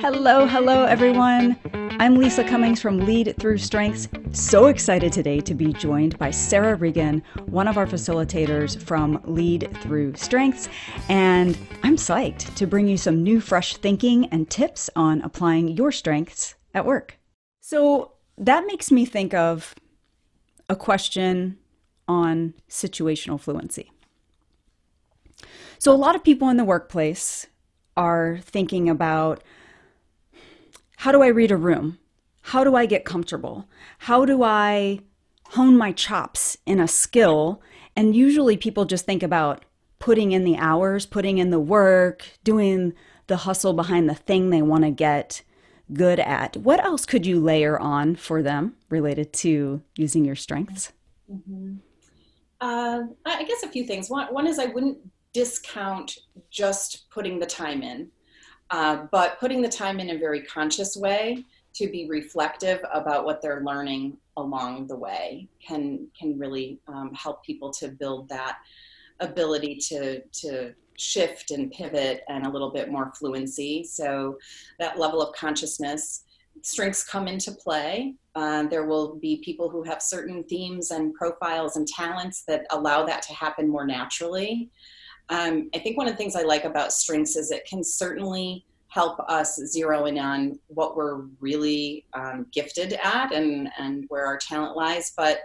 Hello, everyone. I'm Lisa Cummings from Lead Through Strengths. So excited today to be joined by Sarah Regan, one of our facilitators from Lead Through Strengths. And I'm psyched to bring you some new, fresh thinking and tips on applying your strengths at work. So that makes me think of a question on situational fluency. So a lot of people in the workplace are thinking about, how do I read a room? How do I get comfortable? How do I hone my chops in a skill? And usually people just think about putting in the hours, putting in the work, doing the hustle behind the thing they want to get good at. What else could you layer on for them related to using your strengths? Mm-hmm. I guess a few things. One is I wouldn't discount just putting the time in. But putting the time in a very conscious way to be reflective about what they're learning along the way can really help people to build that ability to shift and pivot and a little bit more fluency. So that level of consciousness, strengths come into play. There will be people who have certain themes and profiles and talents that allow that to happen more naturally. I think one of the things I like about strengths is it can certainly help us zero in on what we're really gifted at and where our talent lies. But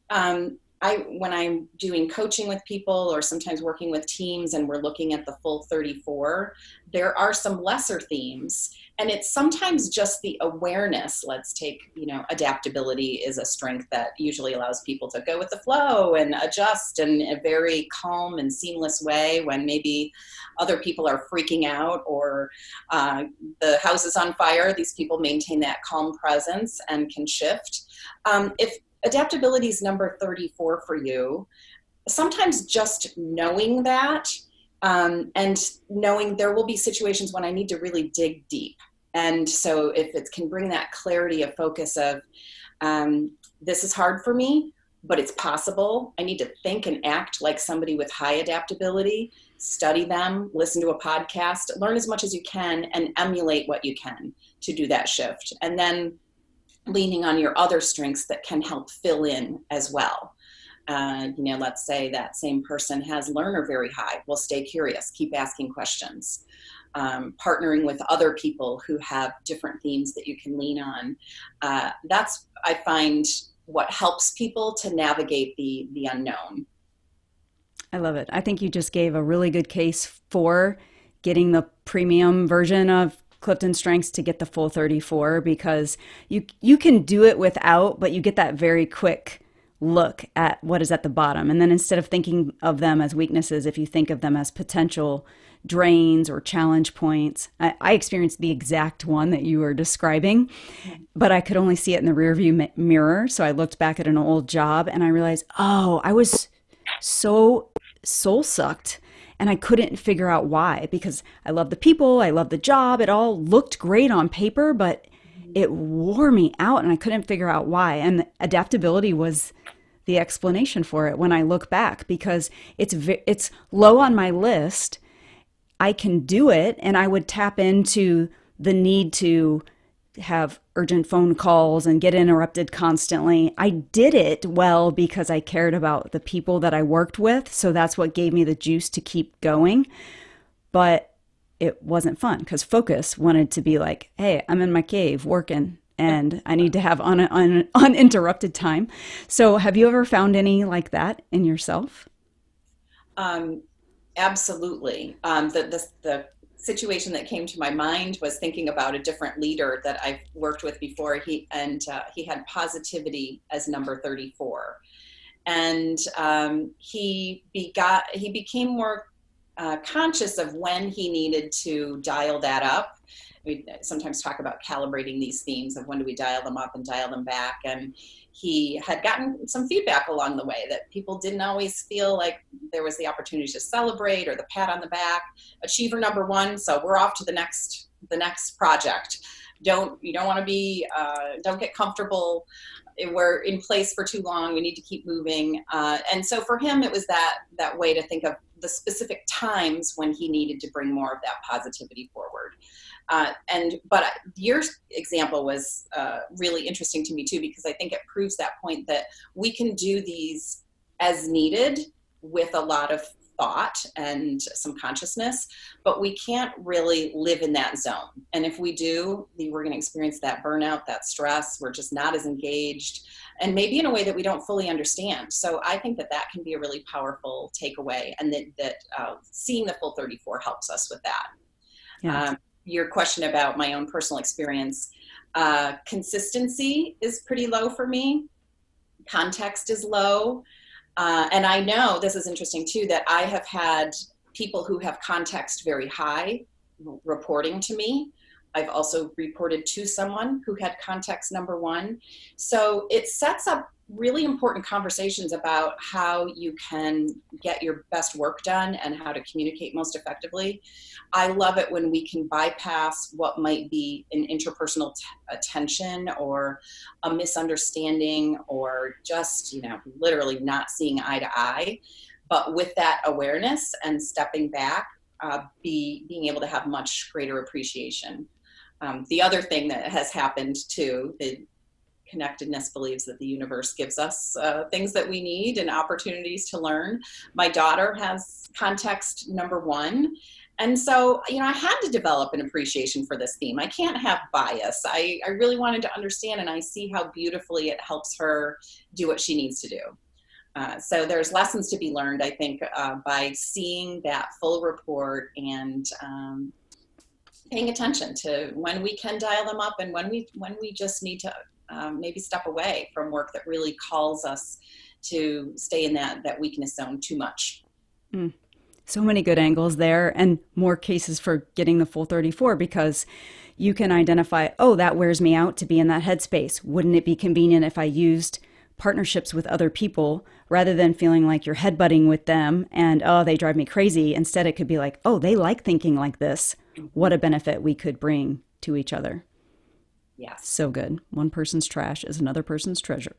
when I'm doing coaching with people or sometimes working with teams and we're looking at the full 34, there are some lesser themes. And it's sometimes just the awareness. Let's take, adaptability is a strength that usually allows people to go with the flow and adjust in a very calm and seamless way when maybe other people are freaking out or the house is on fire. These people maintain that calm presence and can shift. If adaptability is number 34 for you, sometimes just knowing that and knowing there will be situations when I need to really dig deep. And so if it can bring that clarity of focus of this is hard for me, but it's possible. I need to think and act like somebody with high adaptability, study them, listen to a podcast, learn as much as you can and emulate what you can to do that shift. And then leaning on your other strengths that can help fill in as well. Let's say that same person has learner very high. Well, stay curious, keep asking questions. Partnering with other people who have different themes that you can lean on. That's, I find, what helps people to navigate the unknown. I love it. I think you just gave a really good case for getting the premium version of CliftonStrengths to get the full 34, because you can do it without, but you get that very quick look at what is at the bottom. And then instead of thinking of them as weaknesses, if you think of them as potential drains or challenge points, I experienced the exact one that you were describing, but I could only see it in the rearview mirror. So I looked back at an old job and I realized, oh, I was so soul sucked. And I couldn't figure out why, because I love the people, I love the job. It all looked great on paper, but it wore me out and I couldn't figure out why. And adaptability was the explanation for it when I look back, because it's low on my list. I can do it, and I would tap into the need to have urgent phone calls and get interrupted constantly. I did it well because I cared about the people that I worked with. So that's what gave me the juice to keep going. But it wasn't fun because focus wanted to be like, hey, I'm in my cave working and I need to have uninterrupted time. So have you ever found any like that in yourself? Absolutely. The situation that came to my mind was thinking about a different leader that I've worked with before. He had positivity as number 34, and he became more conscious of when he needed to dial that up. We sometimes talk about calibrating these themes of when do we dial them up and dial them back. And he had gotten some feedback along the way that people didn't always feel like there was the opportunity to celebrate or the pat on the back. Achiever number one, so we're off to the next project. You don't want to be, don't get comfortable. We're in place for too long. We need to keep moving. And so for him, it was that way to think of the specific times when he needed to bring more of that positivity forward. But your example was really interesting to me too, because I think it proves that point that we can do these as needed with a lot of thought and some consciousness, but we can't really live in that zone. And if we do, we're going to experience that burnout, that stress. We're just not as engaged, and maybe in a way that we don't fully understand. So I think that that can be a really powerful takeaway, and that seeing the full 34 helps us with that. Yeah. Your question about my own personal experience, consistency is pretty low for me. Context is low. And I know, this is interesting too, that I have had people who have context very high reporting to me. I've also reported to someone who had context number 1. So it sets up really important conversations about how you can get your best work done and how to communicate most effectively. I love it when we can bypass what might be an interpersonal tension or a misunderstanding, or just, literally not seeing eye to eye. But with that awareness and stepping back, being able to have much greater appreciation. The other thing that has happened too, the connectedness believes that the universe gives us things that we need and opportunities to learn. My daughter has context number 1. And so, I had to develop an appreciation for this theme. I can't have bias. I really wanted to understand, and I see how beautifully it helps her do what she needs to do. So there's lessons to be learned, I think, by seeing that full report and paying attention to when we can dial them up and when we just need to maybe step away from work that really calls us to stay in that weakness zone too much. So many good angles there, and more cases for getting the full 34, because you can identify, oh, that wears me out to be in that headspace. Wouldn't it be convenient if I used partnerships with other people rather than feeling like you're headbutting with them and, oh, they drive me crazy? Instead, it could be like, oh, they like thinking like this. What a benefit we could bring to each other. Yes. So good. One person's trash is another person's treasure.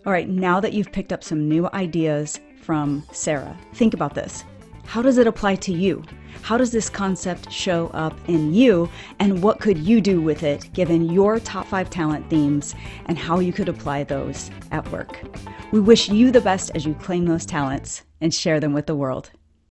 All right, now that you've picked up some new ideas from Sarah, think about this. How does it apply to you? How does this concept show up in you? And what could you do with it, given your top 5 talent themes and how you could apply those at work? We wish you the best as you claim those talents and share them with the world.